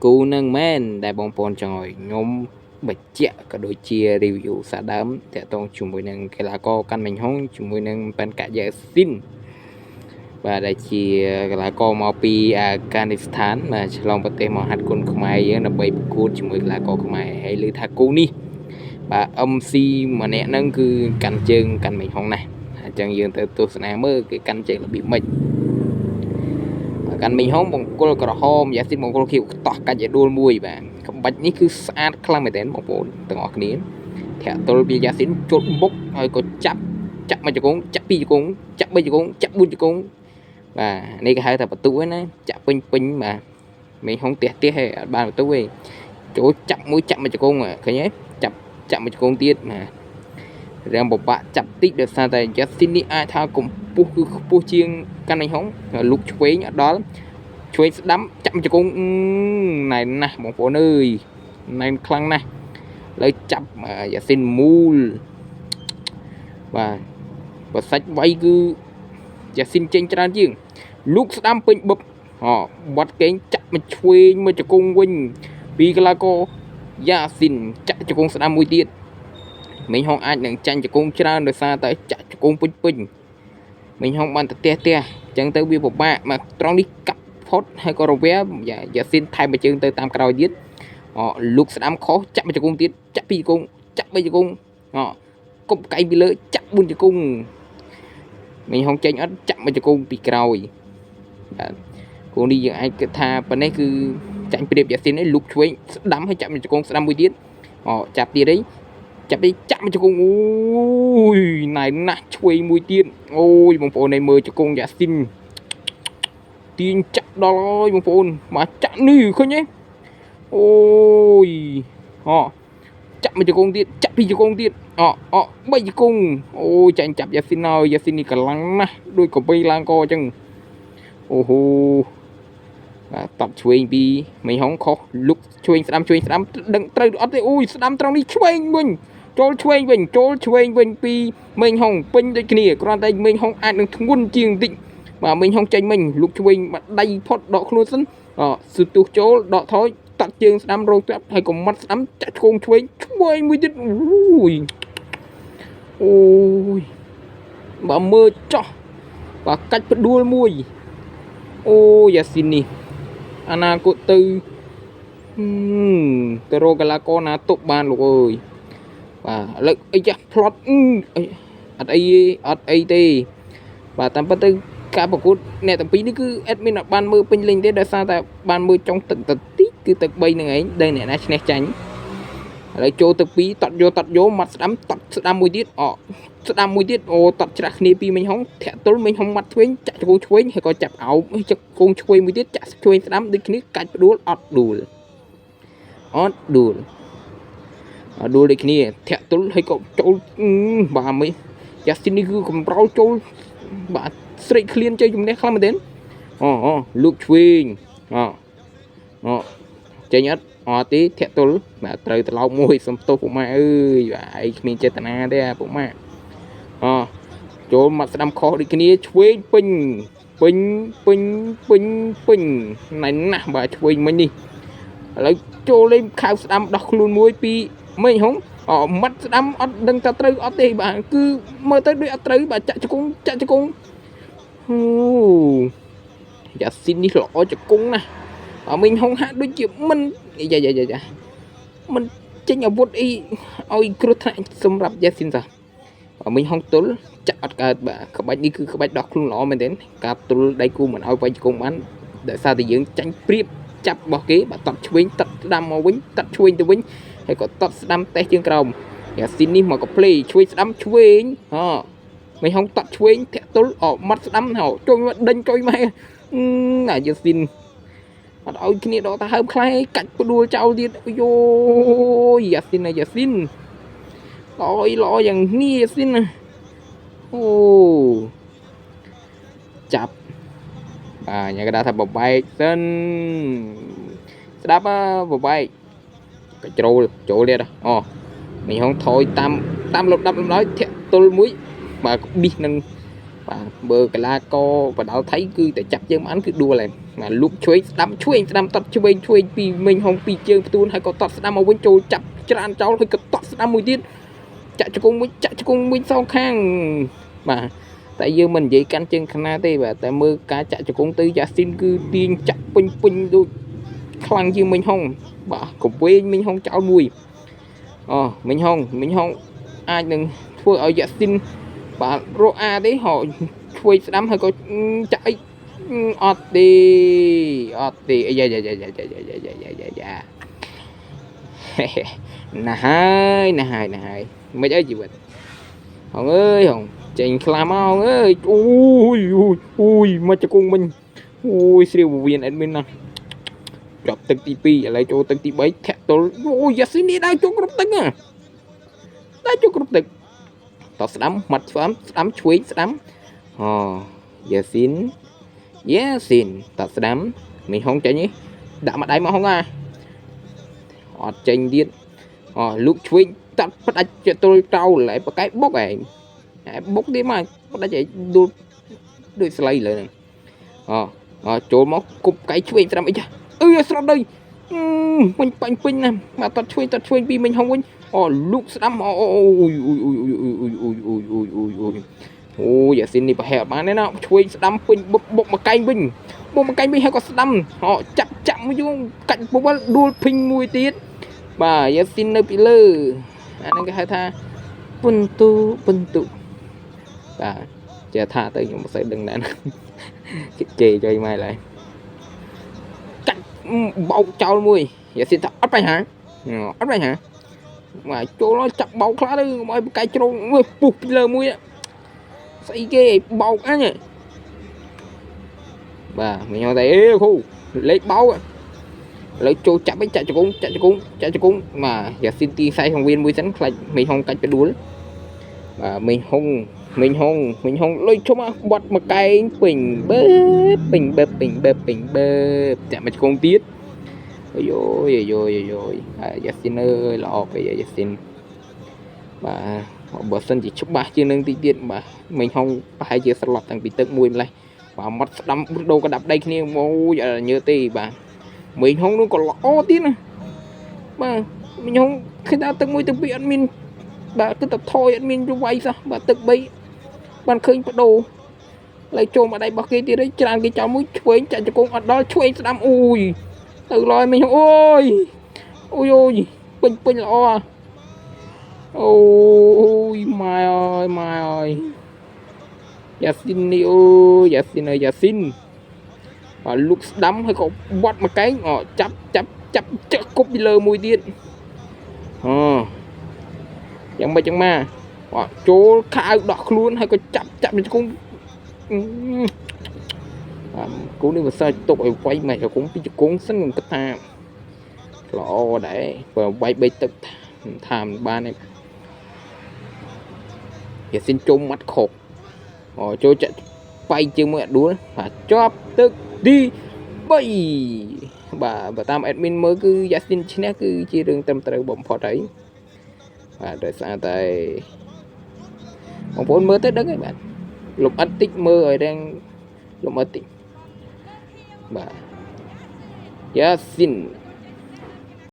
គូនឹងមែនដែលបងប្អូនចង់ឲ្យខ្ញុំបញ្ជាក់ក៏ដូចជា review សាដើមតាក់ទងជាមួយនឹងកីឡាករកាន់មិញហុងជាមួយនឹងប៉ែនកាក់យ៉ែស៊ីនបាទដែលជាកីឡាករមកពីអាហ្គានីស្ថានបាទឆ្លងប្រទេសមកហាត់គុនខ្មែរយើងដើម្បីប្រកួតជាមួយកីឡាករខ្មែរហើយលើថាគូនេះបាទ MC ម្នាក់ហ្នឹងគឺកាន់ជើងកាន់មិញហុងណាអញ្ចឹងយើងទៅទស្សនាមើលគេកាន់ជើងរបៀបម៉េចកាន់មិញហុងបង្គោលក្រហមយ៉ាស៊ីនបង្គោលខៀវខ្ទាស់កាច់ឲ្យដួលមួយបាទក្បាច់នេះគឺស្អាតខ្លាំងមែនទែនបងប្អូនទាំងអស់គ្នាធាក់ទល់ពីយ៉ាស៊ីនជត់បុកហើយក៏ចាប់មួយជង្គង់ចាប់ពីរជង្គង់ចាប់បីជង្គង់ចាប់4ជង្គង់បាទនេះគេហៅថាបន្ទុឯណាចាក់ពេញបាទមិញហុងទះហើយអត់បានបន្ទុទេចូលចាប់មួយជង្គង់ឃើញទេចាប់មួយជង្គង់ទៀតបាទរាំបបាក់ចាប់តិចដោយសារតែយ៉ាស៊ីននេះអាចថាកម្ពស់គឺខ្ពស់ជាងកាន់មិញហុងលុកឆ្វេងអត់ដល់ឆ្វេងស្ដាំចាប់ជង្គង់ណែនណាស់បងប្អូនអើយណែនខ្លាំងណាស់លើចាប់យ៉ាស៊ីនមូលបាទបើសាច់វៃគឺយ៉ាស៊ីនចេញច្រើនជាងលុកស្ដាំពេញបឹបបាត់កេងចាក់មកឆ្វេងមកជង្គង់វិញពីកីឡាករយ៉ាស៊ីនចាក់ជង្គង់ស្ដាំមួយទៀតមិញហុងអាចនឹងចាញ់ជង្គង់ច្រើនដោយសារតែចាក់ជង្គង់ពេញមិញហុងបានទៅអញ្ចឹងទៅវាពិបាកមកត្រង់នេះកាប់ផុតហើយក៏រវល់យ៉ាស៊ីនថែមមួយជើងទៅតាមក្រោយទៀតលុកស្ដាំខុសចាក់មួយជង្គង់ទៀតចាក់ពីរជង្គង់ចាក់3ជង្គង់គប់កៃពីលើចាក់4ជង្គង់មិញហុងចេញអត់ចាក់មួយជង្គង់ពីក្រោយបាទគូនេះយើងអាចគិតថាប៉ុណ្ណេះគឺចាញ់ព្រៀបយ៉ាស៊ីននេះលុកឆ្វេងស្ដាំហើយចាក់មួយជង្គង់ស្ដាំមួយទៀតចាប់ទៀតអីចាប់មួយជង្គង់អូយណែណាស់ឆ្វេងមួយទៀតអូយបងប្អូនឯងមើលជង្គង់យ៉ាស៊ីនទាញចាក់ដល់ហើយបងប្អូនមកចាក់នេះឃើញទេអូយចាក់មួយជង្គង់ទៀតចាក់ពីរជង្គង់ទៀត3ជង្គង់អូយចាញ់ចាប់យ៉ាស៊ីនហើយយ៉ាស៊ីននេះកម្លាំងណាស់ដូចកំបីឡើងកអញ្ចឹងអូហូបាទតបឆ្វេងពីមិញហុងខុសលុកឆ្វេងស្ដាំដឹងត្រូវអត់ទេអូយស្ដាំត្រង់នេះឆ្វេងវិញចូលឆ្វេងវិញពីមិញហុងពេញដូចគ្នាគ្រាន់តែមិញហុងអាចនឹងធ្ងន់ជាងបន្តិចបាទមិញហុងចេញមិញលុកឆ្វេងបាត់ដៃផុតដកខ្លួនសិនស៊ឺទុះចូលដកថយតាត់ជើងស្ដាំរងចាប់ហើយកុំមាត់ស្ដាំចាក់ឆ្វេងមួយទៀតអូយបើមើលចោះបាទកាច់ផ្ដួលមួយអូយ៉ាស៊ីននេះអនាគតទៅរកកីឡាករណាទប់បានលោកអើយបាទឥឡូវអីចាស់ផ្្លត់អត់អីទេបាទតាមពិតទៅការប្រកួតអ្នកទាំងពីរនេះគឺអេដមីនអត់បានមើលពេញលេញទេដោយសារតែបានមើលចុងទឹកតិចគឺទឹក3ហ្នឹងឯងដែលអ្នកណាឈ្នះចាញ់ឥឡូវចូលទឹក2តត់យកមាត់ស្ដាំតត់ស្ដាំមួយទៀតស្ដាំមួយទៀតតត់ច្រាស់គ្នាពីមិញហុងធាក់ទល់មិញហុងមាត់ឆ្វេងចាក់ជង្គង់ឆ្វេងហើយក៏ចាប់អោបជង្គង់ឆ្វេងមួយទៀតចាក់ឆ្វេងស្ដាំដូចគ្នាកាច់ផ្ដួលអត់ដួលដូចគ្នាធាក់ទល់ហើយក៏ចូលបាទមិញយ៉ាស៊ីននេះគឺកំប្រោលចូលបាទស្រេកឃ្លានជ័យជំនះខ្លាំងមែនទេលុកឆ្វេងចេញអត់ទេធាក់ទល់បាទត្រូវត្រឡប់មួយសំទោសពុកម៉ែអើយបាទឯងគ្មានចេតនាទេពុកម៉ែចូលមាត់ស្ដាំខុសដូចគ្នាឆ្វេងពេញណែណាស់បាទឆ្វេងមិញនេះឥឡូវចូលលេងខៅស្ដាំដោះខ្លួនមួយពីមិញហុងមាត់ស្ដាំអត់ដឹងថាត្រូវអត់ទេបាទគឺមើលទៅដូចអត់ត្រូវបាទចាក់ជង្គង់អូយ៉ាស៊ីននេះល្អជង្គង់ណាស់មិញហុងហាក់ដូចជាមិនយ៉ាមិនចេញអាវុធអីឲ្យគ្រោះថ្នាក់សម្រាប់យ៉ាស៊ីនសោះមិញហុងទល់ចាក់អត់កើតបាទក្បាច់នេះគឺក្បាច់ដោះខ្លួនល្អមែនទេការទល់ដៃគូមិនឲ្យវាយជង្គង់បានដោយសារតែយើងចាញ់ព្រៀបចាប់របស់គេបាទតត់ឆ្វេងតត់ស្ដាំមកវិញតត់ឆ្វេងទៅវិញហើយក៏តត់ស្ដាំតេះជើងក្រោមយ៉ាស៊ីននេះមកក៏ផ្លេឆ្វេងស្ដាំឆ្វេងមិញហុងតត់ឆ្វេងធាក់ទល់មាត់ស្ដាំចូលមកដេញចុយម៉ែណាយ៉ាស៊ីនអត់ឲ្យគ្នាដកតាហើមខ្លែកាច់ផ្ដួលចោលទៀតយោយ៉ាស៊ីនល្អយ៉ាងនេះយ៉ាស៊ីនអូចាប់បាទញ៉ាំកដាថាបបែកសិនស្ដាប់បបែកក៏ចូលទៀតមិញហងថយតាមលំដាប់លំដោយធាក់ទល់មួយបាទប៊ីសនឹង បាទបើកីឡាករបដាល់ថៃគឺតែចាប់យើងបានគឺដួលហើយបាទលុកឆ្វេងស្ដាំតត់ឆ្វេងពីមិញហុងពីជើងផ្ទួនហើយក៏តត់ស្ដាំមកវិញចូលចាប់ច្រានចោលហើយក៏តត់ស្ដាំមួយទៀតចាក់ជង្គង់វិញសងខាងបាទតែយើងមិននិយាយកាន់ជើងខ្នាទេបាទតែមើលការចាក់ជង្គង់ទៅយ៉ាស៊ីនគឺទាញចាក់ពេញដូចខ្លាំងជាងមិញហុងបាទកវែងមិញហុងចោលមួយមិញហុងអាចនឹងធ្វើឲ្យយ៉ាស៊ីនបាទរកអាទេហោឆ្វេងស្ដាំហើយក៏ចាក់អីអត់ទេអាយ៉ាណាហើយមិនអីជីវិតហងអើយហងចេញខ្លាំងមកហងអើយអូយមកជង្គង់មិញអូយស្រីវវៀនអេដមីនណាជាប់ទឹកទី2ឥឡូវចូលទឹកទី3ធាក់ទល់អូយយ៉ាស៊ីននេះដើរចូលគ្រប់ទឹកណាដើរចូលគ្រប់ទឹកតស្ដាំមាត់ស្ដាំឆ្វេងស្ដាំយ៉ាស៊ីនតស្ដាំមីហុងចេញនេះដាក់មកដៃមកហុងអត់ចេញទៀតលុកឆ្វេងតាត់ផ្ដាច់ចតុលចោលហើយបកែបុកឯងបុកទៀតមកផ្ដាច់ឯងដួលដូចស្លៃលើហ្នឹងចូលមកគប់កៃឆ្វេងស្ដាំអីចាស្រត់ដីវិញពេញណាមកតាត់ឆ្វេងពីមិញហុងវិញលុកស្ដាំអូយយ៉ាស៊ីននេះប្រហែលអត់បានទេណាឆ្វេងស្ដាំពេញបុកមកកែងវិញហើយក៏ស្ដាំចាប់មួយយងកាច់ពុកដួលភីងមួយទៀតបាទយ៉ាស៊ីននៅពីលើអាហ្នឹងគេហៅថាពុនទូបាទចេះថាទៅខ្ញុំមិនសូវដឹងណាស់ជិះជេរចុយម៉ែឡើយកាច់បោកចោលមួយយ៉ាស៊ីនថាអត់បញ្ហាបាទចូលចាប់បោកខ្លះទៅកុំឲ្យបកាយជ្រងពុះពីលើមួយស្អីគេបោកអញបាទមិញហៅតែគ្រូលេខបោកឥឡូវចូលចាប់វិញចាក់ជង្គង់បាទយ៉ាស៊ីនទីខ្សែក្នុងវៀនមួយសិនខ្លាច់មិញហុងកាច់ទៅដួលបាទមិញហុងលុយឈុំបត់មកកែងពេញបើតាក់មកជង្គង់ទៀតអាយយ៉ាស៊ីនអើយល្អពេកយ៉ាស៊ីនបាទបើសិនជាច្បាស់ជាងនឹងតិចទៀតបាទមិញហុងប្រហែលជាស្លុតតាំងពីទឹកម្លេះបាទមាត់ស្ដាំដូរកដាប់ដៃគ្នាអូយអត់ញើទេបាទមិញហុងនោះក៏ល្អទៀតណាបាទមិញហុងឃើញថាទឹក1ទឹក2អត់មានបាទគឺតែថយអត់មានវាយសោះបាទទឹក3បានឃើញបដូរឡើយចូលមកដៃរបស់គេទៀតហើយច្រើនគេចោលមួយឆ្វេងចាក់ជង្គង់អត់ដល់ឆ្វេងស្ដាំអូយទៅឡើយមិញអូយពេញល្អអូយម៉ែអើយយ៉ាស៊ីននេះអូយ៉ាស៊ីនបាទលុកស្ដាំហើយក៏បត់មកកែងចាប់ចឹកគប់ពីលើមួយទៀតយ៉ាងម៉េចចឹងមកចូលខៅដោះខ្លួនហើយក៏ចាប់ជង្គង់គូនេះមិនសូវទុកឲ្យវាយមកជង្គង់ពីជង្គង់សិនខ្ញុំគិតថាល្អដែរបើវាយ3ទឹកថាមិនបានទេយ៉ាស៊ីនជុំមាត់ខកចូលចាក់បែកជើងមួយអត់ដួលបាទជាប់ទឹកទី3បាទបើតាមអេដមីនមើលគឺយ៉ាស៊ីនឈ្នះគឺជារឿងត្រឹមត្រូវបំផុតហើយបាទដោយសារតែបងប្អូនមើលទៅដឹងហើយបាទលំអិតតិចមើលឲ្យរៀងលំអិតតិចបាទយ៉ាស៊ីន